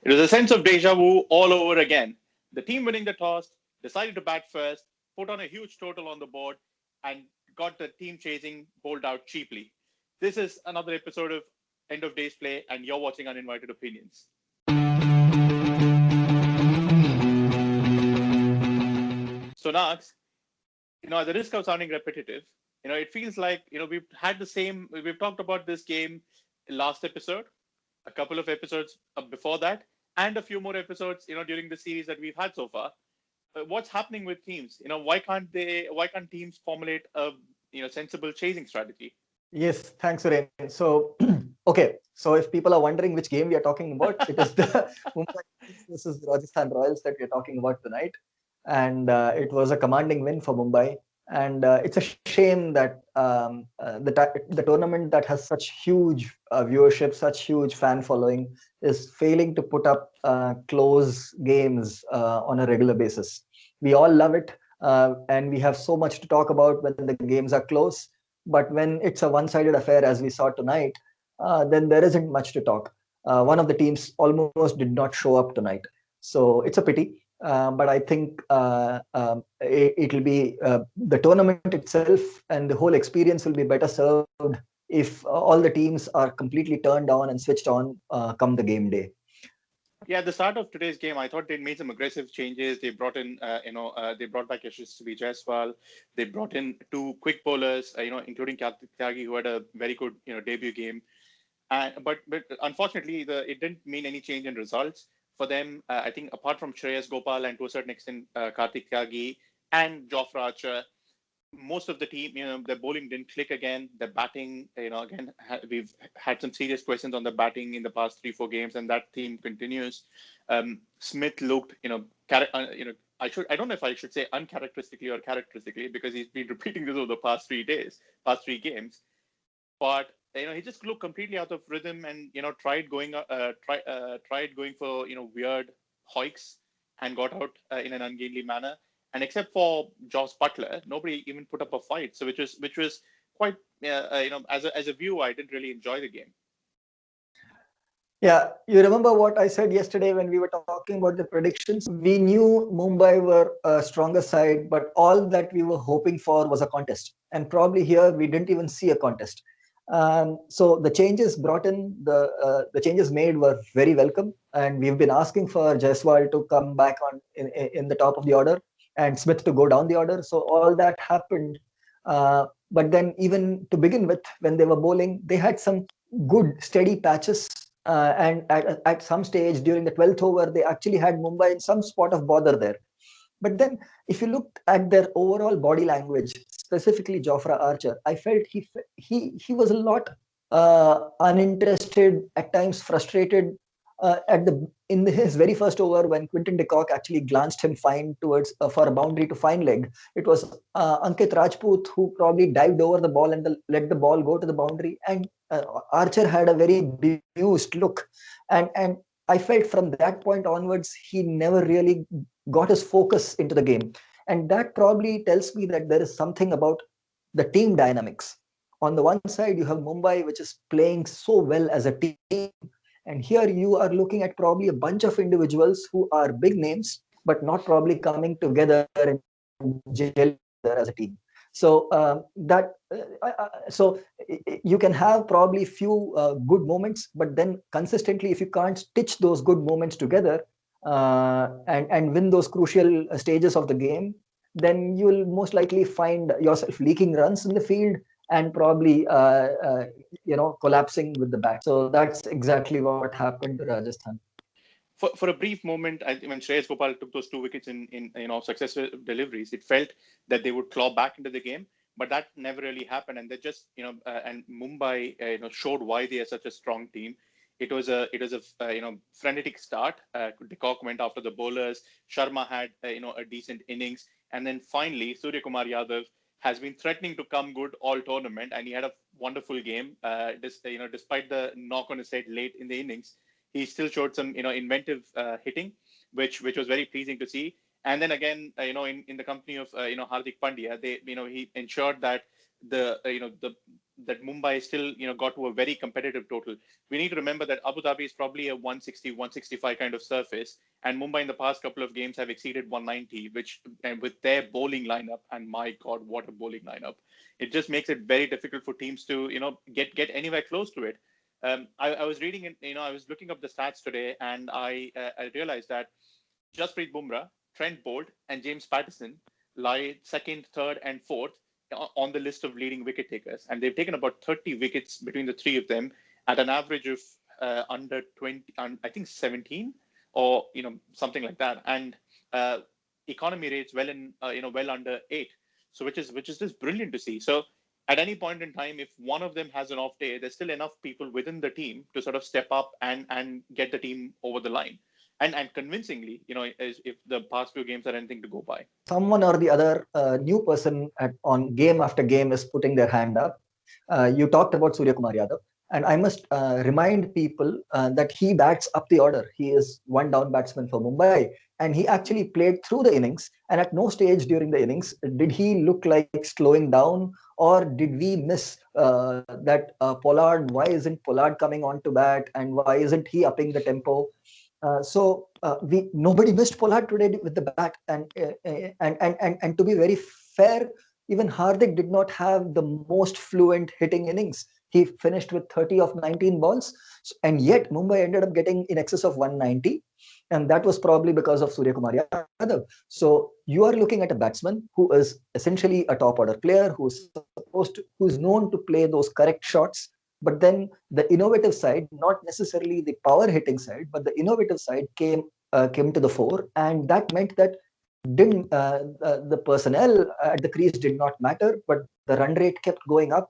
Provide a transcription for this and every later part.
It was a sense of deja vu all over again. The team winning the toss decided to bat first, put on a huge total on the board, and got the team chasing bowled out cheaply. This is another episode of End of Days Play, and you're watching Uninvited Opinions. So, Nax, at the risk of sounding repetitive, it feels like, we've talked about this game last episode, a couple of episodes before that, and a few more episodes, during the series that we've had so far. What's happening with teams? Why can't teams formulate a, sensible chasing strategy? Yes, thanks, Suren. So, okay. So, if people are wondering which game we are talking about, it is the Mumbai Indians versus Rajasthan Royals that we are talking about tonight. And it was a commanding win for Mumbai. And it's a shame that the tournament that has such huge viewership, such huge fan following, is failing to put up close games on a regular basis. We all love it, and we have so much to talk about when the games are close. But when it's a one-sided affair, as we saw tonight, then there isn't much to talk. One of the teams almost did not show up tonight, so it's a pity. But I think it'll be the tournament itself and the whole experience will be better served if all the teams are completely turned on and switched on come the game day. Yeah, at the start of today's game, I thought they made some aggressive changes. They brought in, they brought back Yashasvi Jaiswal. They brought in two quick bowlers, including Kartik Tyagi, who had a very good, debut game. But unfortunately, it didn't mean any change in results for them. I think apart from Shreyas Gopal and to a certain extent Kartik Tyagi and Jofra Archer, most of the team, their bowling didn't click again. Their batting, again, we've had some serious questions on the batting in the past 3-4 games, and that theme continues. Smith looked, I don't know if I should say uncharacteristically or characteristically because he's been repeating this over the past 3 days, past 3 games. But he just looked completely out of rhythm, and tried going for weird hoiks and got out in an ungainly manner. And except for Joss Butler, nobody even put up a fight. So which was quite as a viewer, I didn't really enjoy the game. Yeah, you remember what I said yesterday when we were talking about the predictions? We knew Mumbai were a stronger side, but all that we were hoping for was a contest. And probably here we didn't even see a contest. So the changes brought in, the changes made were very welcome, and we've been asking for Jaiswal to come back on in the top of the order and Smith to go down the order. So all that happened. But then even to begin with, when they were bowling, they had some good steady patches, and at some stage during the 12th over, they actually had Mumbai in some spot of bother there. But then, if you looked at their overall body language, specifically Jofra Archer, I felt he was a lot uninterested, at times frustrated. At the in his very first over, when Quinton de Kock actually glanced him fine towards for a boundary to fine leg, it was Ankit Rajput who probably dived over the ball and let the ball go to the boundary, and Archer had a very bemused look, and I felt from that point onwards he never really got his focus into the game. And that probably tells me that there is something about the team dynamics. On the one side, you have Mumbai, which is playing so well as a team. And here you are looking at probably a bunch of individuals who are big names, but not probably coming together and gelling together as a team. So you can have probably few good moments, but then consistently, if you can't stitch those good moments together, and win those crucial stages of the game, then you will most likely find yourself leaking runs in the field and probably collapsing with the bat. So that's exactly what happened to Rajasthan. For a brief moment, when Shreyas Gopal took those 2 wickets in successful deliveries, it felt that they would claw back into the game, but that never really happened. And they just and Mumbai showed why they are such a strong team. It was a frenetic start. De Kock went after the bowlers. Sharma had a decent innings, and then finally Surya Kumar Yadav has been threatening to come good all tournament, and he had a wonderful game. Despite the knock on his head late in the innings, he still showed some inventive hitting, which was very pleasing to see. And then again, in the company of Hardik Pandya, he ensured that the that Mumbai still, got to a very competitive total. We need to remember that Abu Dhabi is probably a 160, 165 kind of surface, and Mumbai in the past couple of games have exceeded 190, which, and with their bowling lineup, and my God, what a bowling lineup! It just makes it very difficult for teams to, get anywhere close to it. I was reading it, I was looking up the stats today, and I realized that Jasprit Bumrah, Trent Bolt, and James Patterson lie second, third, and fourth on the list of leading wicket takers, and they've taken about 30 wickets between the three of them at an average of under 20, I think 17, or something like that, and uh, economy rates well under 8. So which is just brilliant to see. So at any point in time, if one of them has an off day, there's still enough people within the team to sort of step up and get the team over the line, and convincingly, as if the past few games are anything to go by. Someone or the other new person on game after game is putting their hand up. You talked about Surya Kumar Yadav, and I must remind people that he bats up the order. He is one down batsman for Mumbai, and he actually played through the innings. And at no stage during the innings did he look like slowing down, or did we miss that Pollard? Why isn't Pollard coming on to bat, and why isn't he upping the tempo? We nobody missed Pollard today with the bat, and to be very fair, even Hardik did not have the most fluent hitting innings. He finished with 30 of 19 balls, and yet Mumbai ended up getting in excess of 190, and that was probably because of Surya Kumar Yadav. So you are looking at a batsman who is essentially a top order player, who is known to play those correct shots. But then the innovative side, not necessarily the power hitting side, but the innovative side came to the fore, and that meant that didn't the personnel at the crease did not matter, but the run rate kept going up.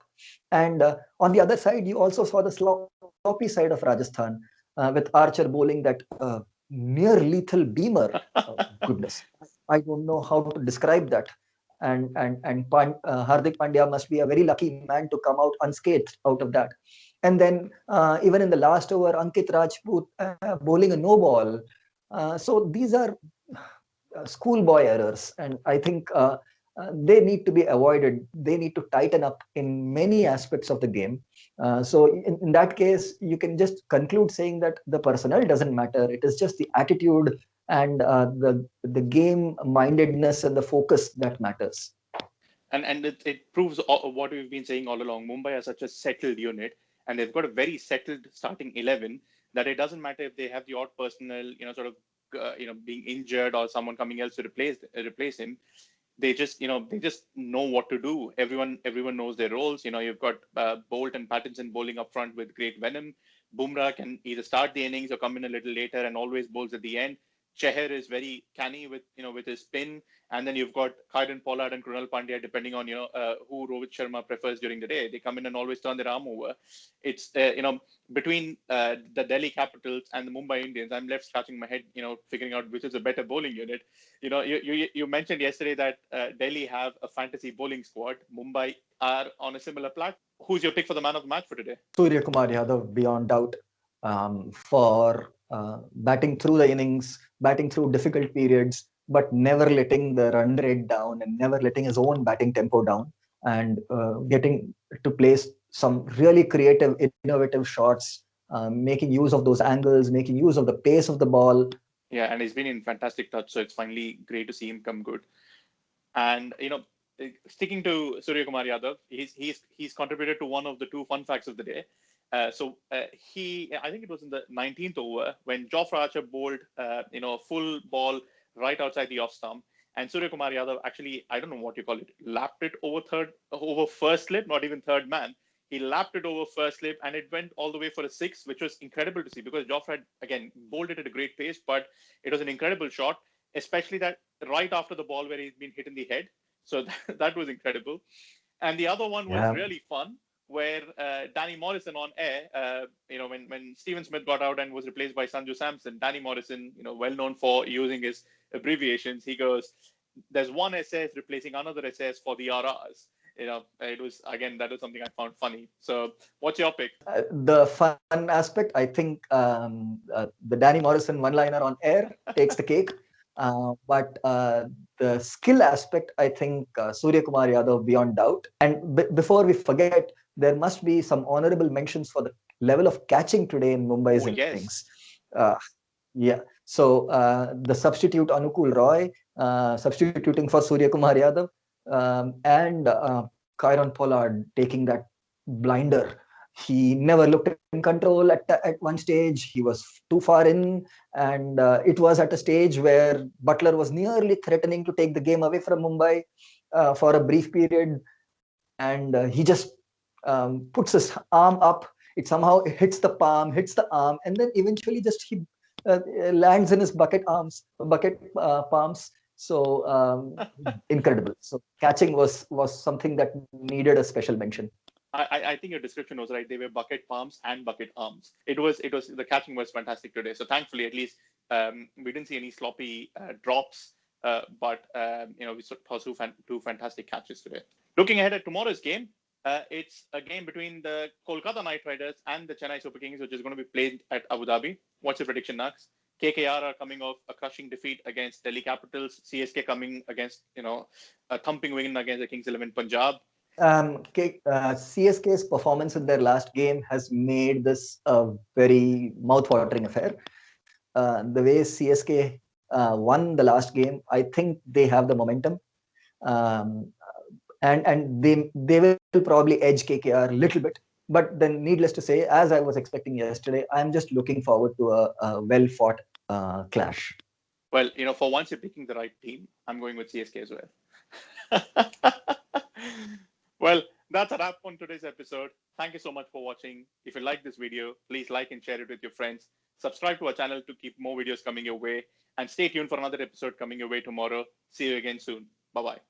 And on the other side, you also saw the sloppy side of Rajasthan with Archer bowling that near lethal beamer. Goodness, I don't know how to describe that. And Hardik Pandya must be a very lucky man to come out unscathed out of that. And then even in the last over, Ankit Rajput bowling a no ball. So these are schoolboy errors, and I think they need to be avoided. They need to tighten up in many aspects of the game. So in that case, you can just conclude saying that the personnel doesn't matter. It is just the attitude and the game mindedness and the focus that matters. And it proves what we've been saying all along. Mumbai is such a settled unit, and they've got a very settled starting 11, that it doesn't matter if they have the odd personnel, sort of, being injured, or someone coming else to replace him. They just know what to do. Everyone knows their roles. You've got Bolt and Pattinson bowling up front with great venom. Bumrah can either start the innings or come in a little later and always bowls at the end. Cheher is very canny with his spin, and then you've got Kieron Pollard and Krunal Pandya, depending on who Rohit Sharma prefers during the day. They come in and always turn their arm over. It's between the Delhi Capitals and the Mumbai Indians, I'm left scratching my head, figuring out which is a better bowling unit. You mentioned yesterday that Delhi have a fantasy bowling squad. Mumbai are on a similar platform. Who's your pick for the man of the match for today? Surya Kumar Yadav, beyond doubt, for batting through the innings, batting through difficult periods, but never letting the run rate down and never letting his own batting tempo down, and getting to place some really creative, innovative shots, making use of those angles, making use of the pace of the ball. Yeah, and he's been in fantastic touch, so it's finally great to see him come good. And sticking to Surya Kumar Yadav, he's contributed to one of the two fun facts of the day. I think it was in the 19th over when Jofra Archer bowled, a full ball right outside the off stump, and Surya Kumar Yadav actually, I don't know what you call it, lapped it over first slip, not even third man. He lapped it over first slip, and it went all the way for a 6, which was incredible to see, because Jofra had, again, bowled it at a great pace, but it was an incredible shot, especially that right after the ball where he's been hit in the head. So that was incredible. And the other one was really fun, where Danny Morrison on air, when Stephen Smith got out and was replaced by Sanju Samson, Danny Morrison, well known for using his abbreviations, he goes, there's one SS replacing another SS for the RRs. It was, again, that was something I found funny. So what's your pick? The fun aspect, I think the Danny Morrison one-liner on air takes the cake. But the skill aspect, I think Surya Kumar Yadav, beyond doubt. And before we forget, there must be some honorable mentions for the level of catching today in Mumbai's Oh, innings. yes. Yeah. So the substitute Anukul Roy, substituting for Surya Kumar Yadav, and Kyron Pollard taking that blinder. He never looked in control at one stage. He was too far in, and it was at a stage where Butler was nearly threatening to take the game away from Mumbai for a brief period, and he just puts his arm up. It somehow hits the palm, hits the arm, and then eventually just he lands in his bucket palms. So incredible. So catching was something that needed a special mention. I think your description was right. They were bucket palms and bucket arms. It was the catching was fantastic today. So thankfully, at least we didn't see any sloppy drops. But we saw two fantastic catches today. Looking ahead at tomorrow's game, it's a game between the Kolkata Knight Riders and the Chennai Super Kings, which is going to be played at Abu Dhabi. What's your prediction, Naks? KKR are coming off a crushing defeat against Delhi Capitals. CSK coming against a thumping win against the Kings 11 Punjab. CSK's performance in their last game has made this a very mouth-watering affair. The way CSK won the last game, I think they have the momentum, and they will probably edge KKR a little bit. But then, needless to say, as I was expecting yesterday, I'm just looking forward to a well-fought clash. Well, for once you're picking the right team. I'm going with CSK as well. Well, that's a wrap on today's episode. Thank you so much for watching. If you like this video, please like and share it with your friends. Subscribe to our channel to keep more videos coming your way. And stay tuned for another episode coming your way tomorrow. See you again soon. Bye-bye.